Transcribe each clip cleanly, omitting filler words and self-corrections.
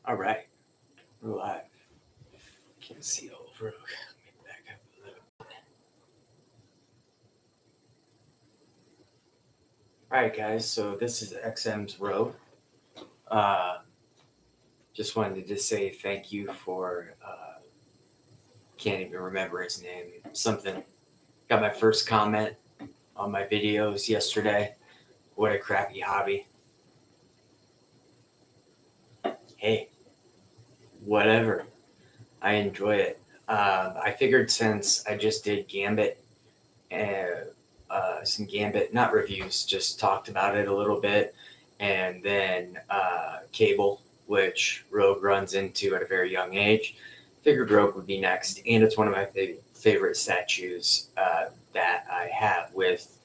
All right, we're live. Can't see all over. Let me back up a little. All right, guys. So this is XM's Road. Just wanted to say thank you for. Can't even remember his name. Something. Got my first comment on my videos yesterday. What a crappy hobby. Hey, whatever. I enjoy it. I figured since I just did Gambit and some Gambit, not reviews, just talked about it a little bit, and then Cable, which Rogue runs into at a very young age. Figured Rogue would be next, and it's one of my favorite statues that I have with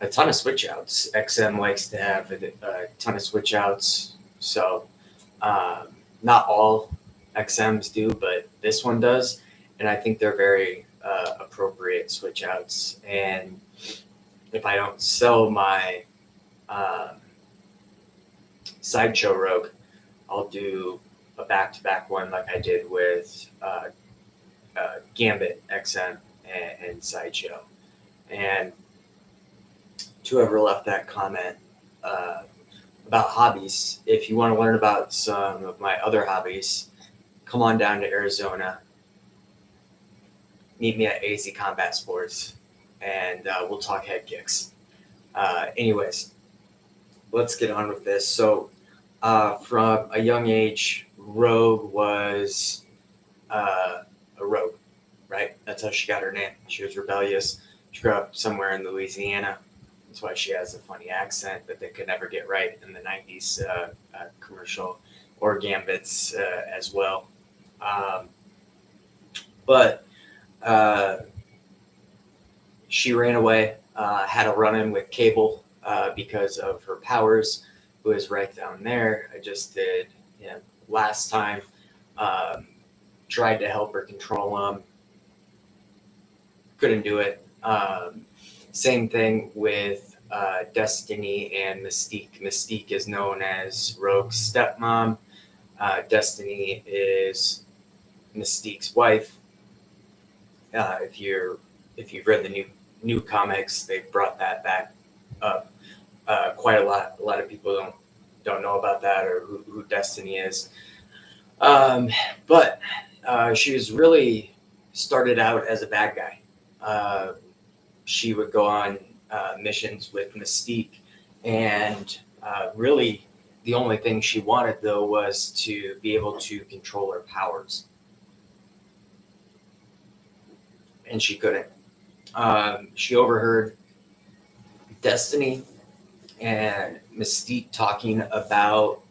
a ton of switch outs. XM likes to have a ton of switch outs, so not all XMs do, but this one does, and I think they're very appropriate switch outs. And if I don't sell my Sideshow Rogue, I'll do a back-to-back one like I did with Gambit XM and Sideshow. And to whoever left that comment about hobbies, if you want to learn about some of my other hobbies, come on down to Arizona. Meet me at AZ Combat Sports, and we'll talk head kicks. Anyways, let's get on with this. So, from a young age, Rogue was a rogue, right? That's how she got her name. She was rebellious. She grew up somewhere in Louisiana. That's why she has a funny accent that they could never get right in the 90s commercial or Gambits as well. But she ran away, had a run-in with Cable because of her powers, who is right down there. I just did last time. Tried to help her control him. Couldn't do it. Same thing with Destiny and Mystique. Mystique is known as Rogue's stepmom. Destiny is Mystique's wife. If you've read the new comics, they've brought that back up quite a lot. A lot of people don't know about that or who Destiny is. But she was really started out as a bad guy. She would go on missions with Mystique, and really the only thing she wanted, though, was to be able to control her powers. And she couldn't. She overheard Destiny and Mystique talking about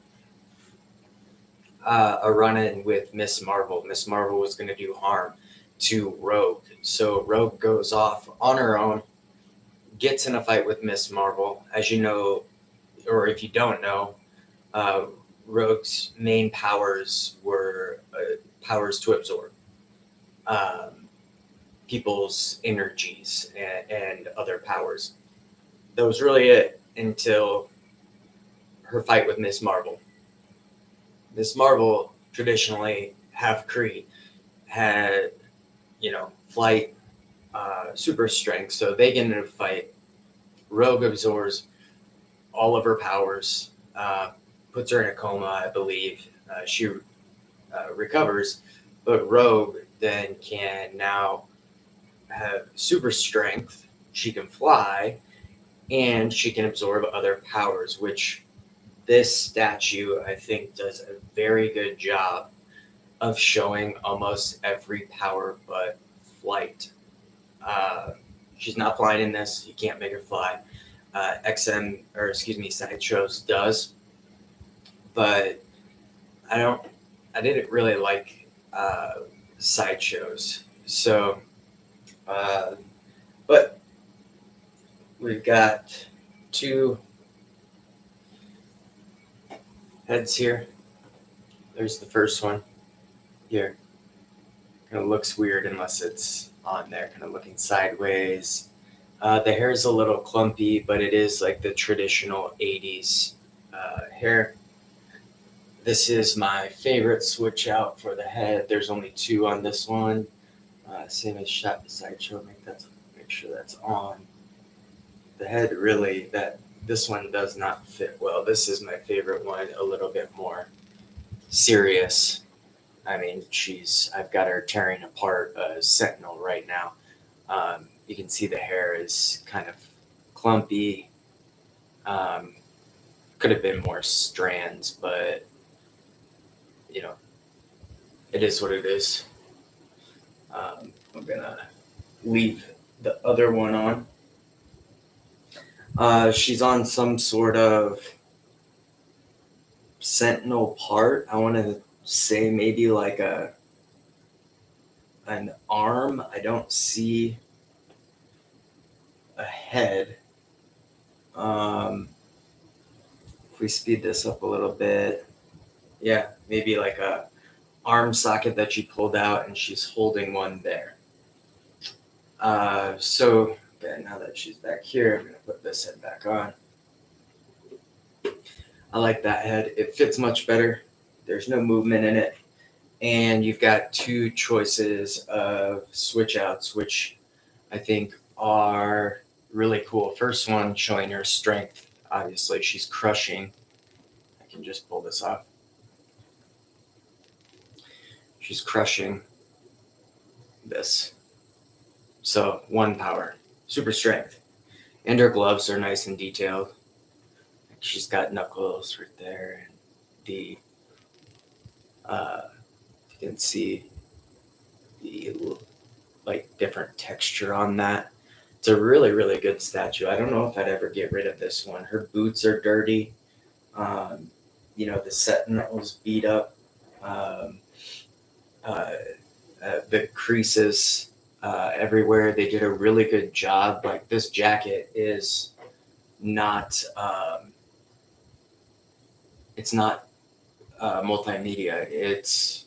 a run-in with Miss Marvel. Miss Marvel was going to do harm to Rogue. So Rogue goes off on her own, gets in a fight with Miss Marvel. As you know, or if you don't know, Rogue's main powers were powers to absorb people's energies and other powers. That was really it until her fight with Miss Marvel. Miss Marvel, traditionally half Kree, had, flight, super strength. So they get into a fight. Rogue absorbs all of her powers, puts her in a coma, I believe. She recovers, but Rogue then can now have super strength. She can fly, and she can absorb other powers, which this statue, I think, does a very good job of showing almost every power but flight. She's not flying in this. You can't make her fly. Sideshows does, but I didn't really like Sideshows. So, but we've got two heads here. There's the first one here. Kind of looks weird unless it's on there, kind of looking sideways. The hair is a little clumpy, but it is like the traditional 80s hair. This is my favorite switch out for the head. There's only two on this one. Same as shot beside show. Make sure that's on. The head really, this one does not fit well. This is my favorite one, a little bit more serious. I mean, I've got her tearing apart a Sentinel right now. You can see the hair is kind of clumpy. Could have been more strands, but you know, it is what it is. I'm gonna leave the other one on. She's on some sort of Sentinel part. I want to say maybe like an arm. I don't see a head. If we speed this up a little bit, yeah, maybe like a arm socket that she pulled out, and she's holding one there. So okay, now that she's back here, I'm gonna put this head back on. I like that head. It fits much better. There's no movement in it. And you've got two choices of switch outs, which I think are really cool. First one showing her strength. Obviously, she's crushing. I can just pull this off. She's crushing this. So 1 power, super strength. And her gloves are nice and detailed. She's got knuckles right there. You can see the like different texture on that. It's a really, really good statue. I don't know if I'd ever get rid of this one. Her boots are dirty. The Sentinel's beat up. The creases everywhere. They did a really good job. Like, this jacket is not. It's not multimedia. It's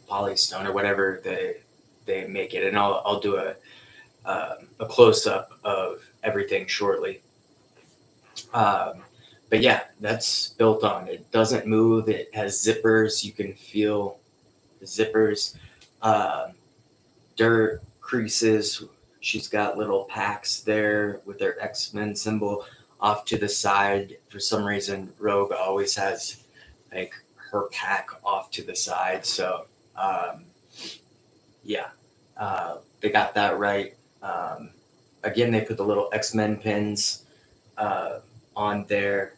polystone or whatever they make it, and I'll do a close up of everything shortly. But yeah, that's built on. It doesn't move. It has zippers. You can feel the zippers. Dirt creases. She's got little packs there with their X-Men symbol off to the side. For some reason, Rogue always has like her pack off to the side. So they got that right. Again, they put the little X-Men pins on there,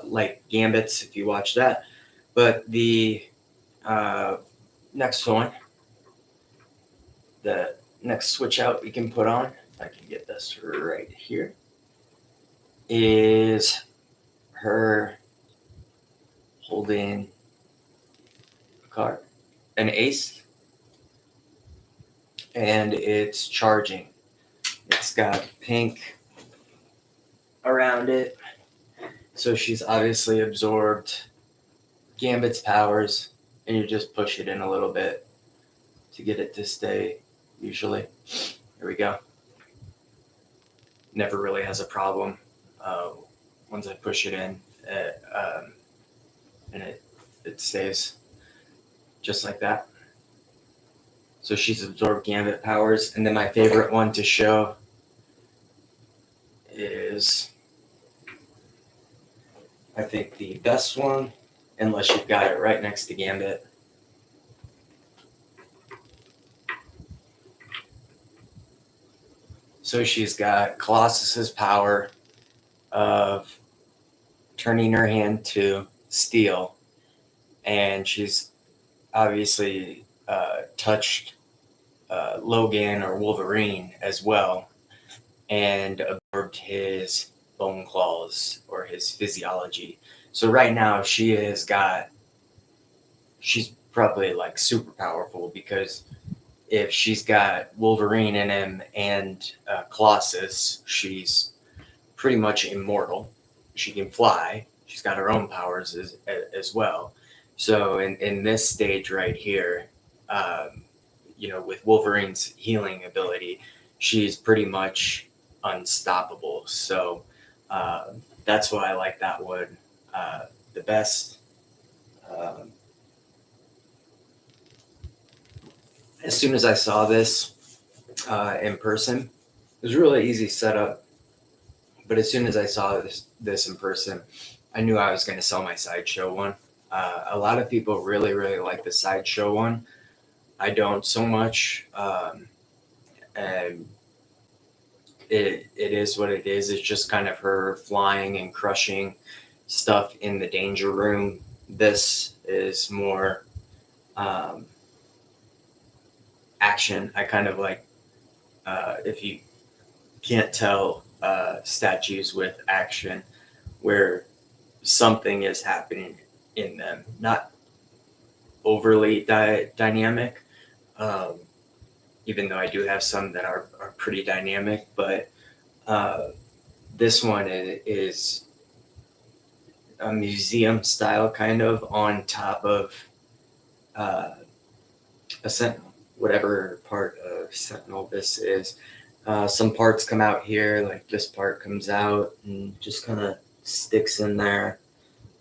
like Gambits, if you watch that. But the next one, the next switch out we can put on, if I can get this right here, is her holding a card, an ace, and it's charging. It's got pink around it, so she's obviously absorbed Gambit's powers, and you just push it in a little bit to get it to stay, usually. There we go. Never really has a problem once I push it in, and it stays just like that. So she's absorbed Gambit powers. And then my favorite one to show is, I think, the best one, unless you've got it right next to Gambit. So she's got Colossus's power of turning her hand to steel, and she's obviously touched Logan or Wolverine as well, and absorbed his bone claws or his physiology. So right now she's probably like super powerful, because if she's got Wolverine in him and Colossus, she's pretty much immortal. She can fly. She's got her own powers as well. So in this stage right here, with Wolverine's healing ability, she's pretty much unstoppable. So that's why I like that one the best. As soon as I saw this in person, it was really easy setup. But as soon as I saw this in person, I knew I was going to sell my sideshow one. A lot of people really like the sideshow one. I don't so much, and it is what it is. It's just kind of her flying and crushing stuff in the danger room. This is more action. I kind of like, if you can't tell, statues with action where something is happening in them, not overly dynamic. Even though I do have some that are pretty dynamic, but this one is a museum style, kind of on top of a sentinel, whatever part of sentinel this is. Some parts come out here, like this part comes out and just kind of sticks in there.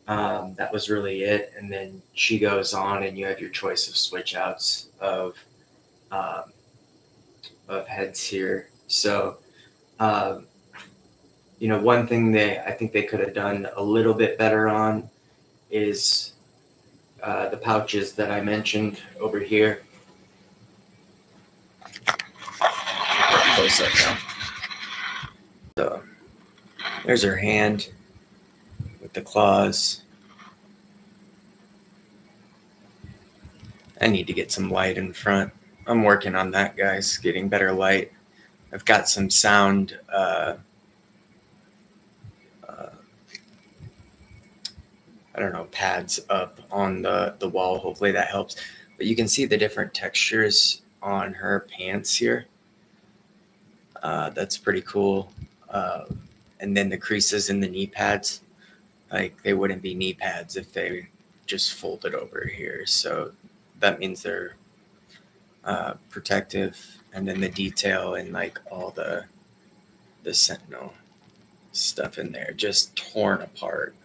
That was really it. And then she goes on, and you have your choice of switch outs of heads here. So, one thing that I think they could have done a little bit better on is the pouches that I mentioned over here. Close up now. So there's her hand with the claws. I need to get some light in front. I'm working on that, guys, getting better light. I've got some sound I don't know, pads up on the wall. Hopefully that helps. But you can see the different textures on her pants here. That's pretty cool. And then the creases in the knee pads, like they wouldn't be knee pads if they just folded over here. So that means they're protective. And then the detail and like all the sentinel stuff in there, just torn apart.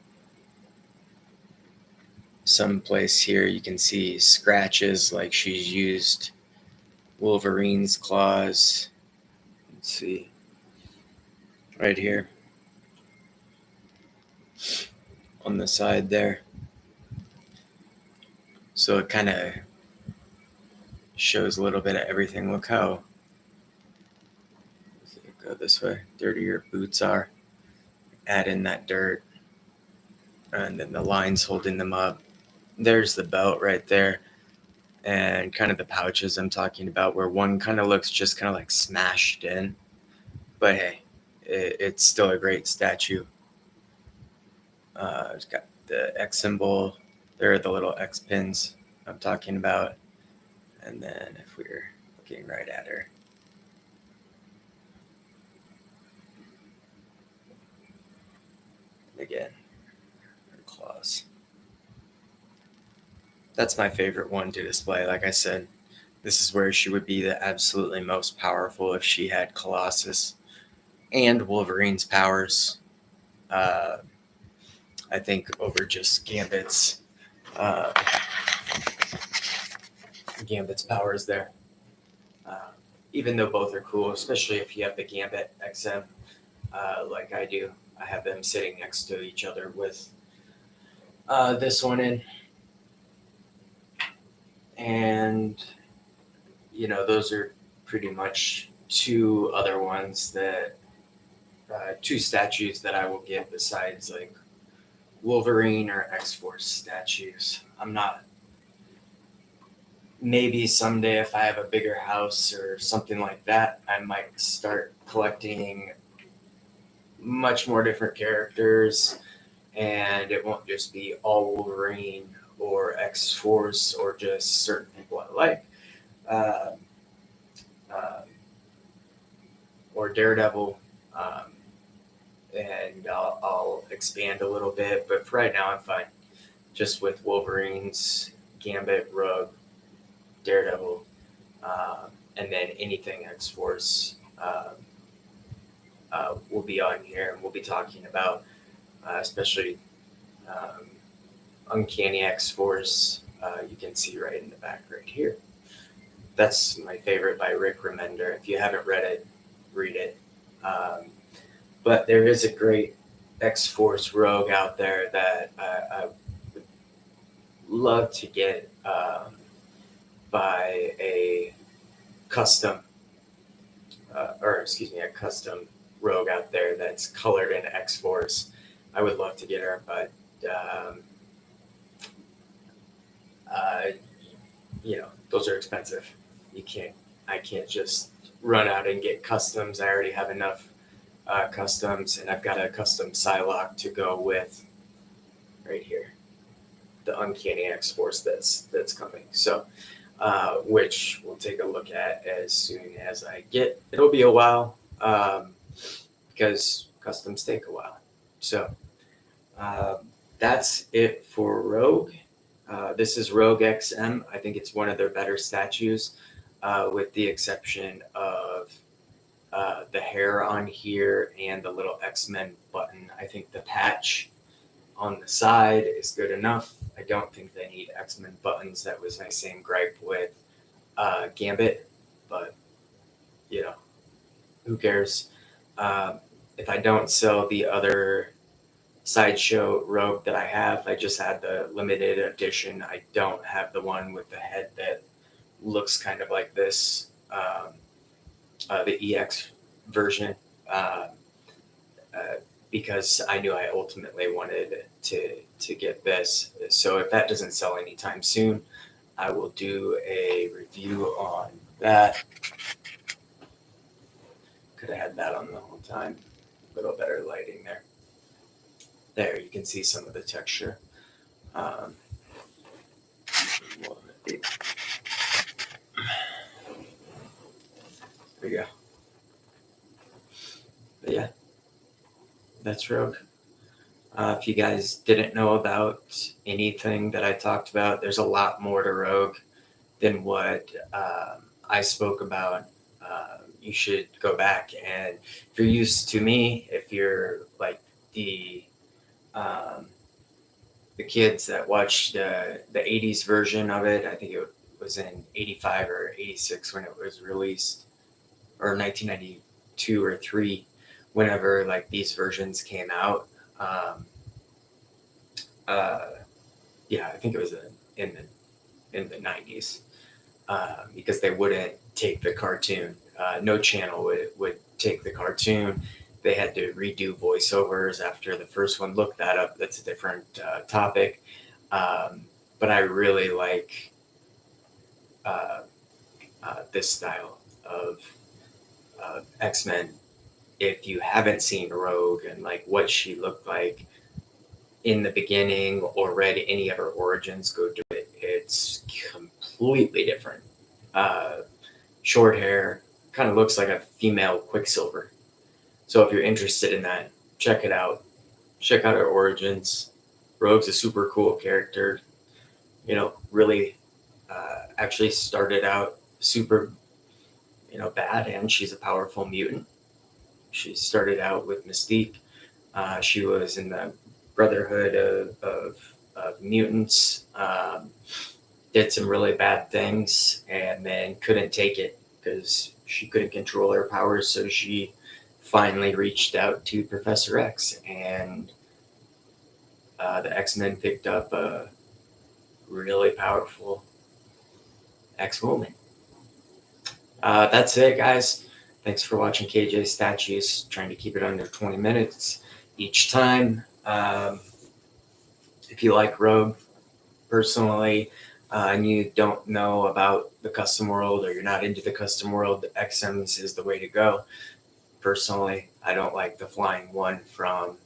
Someplace here you can see scratches, like she's used Wolverine's claws. Let's see, right here on the side there. So it kind of shows a little bit of everything. Look how, go this way, dirty your boots are. Add in that dirt, and then the lines holding them up. There's the belt right there, and kind of the pouches I'm talking about, where one kind of looks just kind of like smashed in. But hey, it's still a great statue. It's got the X symbol. There are the little X pins I'm talking about. And then if we're looking right at her, again, her claws. That's my favorite one to display. Like I said, this is where she would be the absolutely most powerful if she had Colossus and Wolverine's powers. I think over just Gambit's powers there. Even though both are cool, especially if you have the Gambit XM like I do. I have them sitting next to each other with this one in. And, those are pretty much two other ones that, two statues that I will get besides like Wolverine or X-Force statues. I'm not, maybe someday if I have a bigger house or something like that, I might start collecting much more different characters, and it won't just be all Wolverine or X-Force or just certain people I like, or Daredevil, and I'll expand a little bit, but for right now I'm fine just with Wolverine's, Gambit, Rogue, Daredevil, and then anything X-Force will be on here, and we'll be talking about, especially Uncanny X-Force. You can see right in the back right here. That's my favorite by Rick Remender. If you haven't read it, read it. But there is a great X-Force Rogue out there that I would love to get by a custom, a custom Rogue out there that's colored in X-Force. I would love to get her, but uh, those are expensive. I can't just run out and get customs. I already have enough customs, and I've got a custom Psylocke to go with right here, the Uncanny X-Force that's coming. So, which we'll take a look at as soon as I get. It'll be a while because customs take a while. So that's it for Rogue. This is Rogue XM. I think it's one of their better statues, with the exception of the hair on here and the little X-Men button. I think the patch on the side is good enough. I don't think they need X-Men buttons. That was my same gripe with Gambit, but who cares? If I don't sell the other Sideshow Rogue that I have, I just had the limited edition. I don't have the one with the head that looks kind of like this, the EX version, because I knew I ultimately wanted to get this. So if that doesn't sell anytime soon, I will do a review on that. Could have had that on the whole time. A little better lighting there. There, you can see some of the texture. There we go. But yeah, that's Rogue. If you guys didn't know about anything that I talked about, there's a lot more to Rogue than what I spoke about. You should go back, and if you're used to me, if you're like the kids that watched the 80s version of it, I think it was in 85 or 86 when it was released, or 1992 or 3, whenever like these versions came out. Yeah, I think it was in the 90s, because they wouldn't take the cartoon. No channel would take the cartoon. They had to redo voiceovers after the first one. Look that up. That's a different topic. But I really like this style of X-Men. If you haven't seen Rogue and like what she looked like in the beginning or read any of her origins, go do it. It's completely different. Short hair, kind of looks like a female Quicksilver. So if you're interested in that, check it out. Check out her origins. Rogue's a super cool character. Really actually started out super, bad, and she's a powerful mutant. She started out with Mystique. She was in the Brotherhood of Mutants. Did some really bad things, and then couldn't take it because she couldn't control her powers. So she finally reached out to Professor X, and the X-Men picked up a really powerful X-Woman. That's it, guys. Thanks for watching KJ Statues. Trying to keep it under 20 minutes each time. If you like Rogue, personally, and you don't know about the custom world, or you're not into the custom world, the XMs is the way to go. Personally, I don't like the flying one from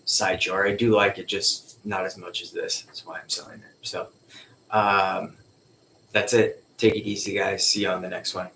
Sideshow. I do like it, just not as much as this. That's why I'm selling it. So that's it. Take it easy, guys. See you on the next one.